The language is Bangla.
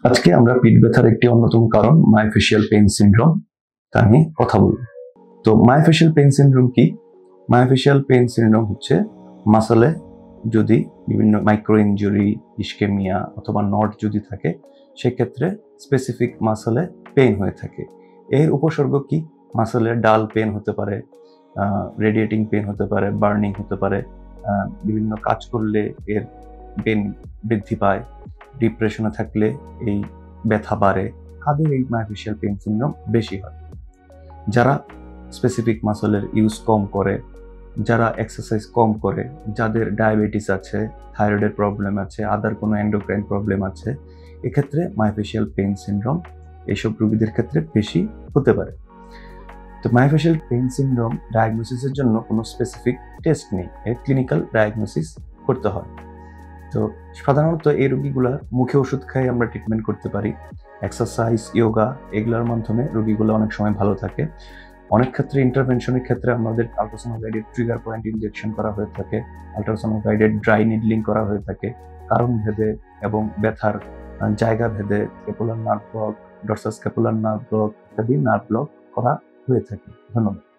আজকে আমরা পিঠ ব্যথার একটি অন্যতম কারণ মায়োফেশিয়াল পেইন সিনড্রোম তা নিয়ে কথা বলব। তো মায়োফেশিয়াল পেইন সিনড্রোম কি? মায়োফেশিয়াল পেইন সিনড্রোম হচ্ছে মাসলে যদি বিভিন্ন মাইক্রো ইনজুরি, ইসকেমিয়া অথবা নট যদি থাকে, সেক্ষেত্রে স্পেসিফিক মাসলে পেইন হয়ে থাকে। এর উপসর্গ কি? মাসলে ডাল পেইন হতে পারে, রেডিয়েটিং পেইন হতে পারে, বার্নিং হতে পারে, বিভিন্ন কাজ করলে এর পেইন বৃদ্ধি পায়, ডিপ্রেশনে থাকলে এই ব্যথা বাড়ে। কাদের এই মায়োফেশিয়াল পেইন সিনড্রোম বেশি হয়? যারা স্পেসিফিক মাসলের ইউজ কম করে, যারা এক্সারসাইজ কম করে, যাদের ডায়াবেটিস আছে, থাইরয়েডের প্রবলেম আছে, আদার কোনো এন্ডোক্রাইন প্রবলেম আছে, এক্ষেত্রে মায়োফেশিয়াল পেইন সিনড্রোম এইসব রোগীদের ক্ষেত্রে বেশি হতে পারে। তো মায়োফেশিয়াল পেইন সিনড্রোম ডায়াগনোসিসের জন্য কোনো স্পেসিফিক টেস্ট নেই, এর ক্লিনিক্যাল ডায়াগনোসিস করতে হয়। তো সাধারণত এই রোগীগুলা মুখে ওষুধ খাই আমরা ট্রিটমেন্ট করতে পারি। এক্সারসাইজ, ইয়োগা এগুলোর মাধ্যমে রোগীগুলো অনেক সময় ভালো থাকে। অনেক ক্ষেত্রে ইন্টারভেনশনের ক্ষেত্রে আমাদের ultrasound guided trigger point injection করা হয়ে থাকে, আল্ট্রাসাউন্ড গাইডেড ড্রাই নিডলিং করা হয়ে থাকে, কারণ ভেদে এবং ব্যথার জায়গা ভেদে scapular nerve block, dorsal scapular nerve block ইত্যাদি নার্ভ ব্লক করা হয়ে থাকে। ধন্যবাদ।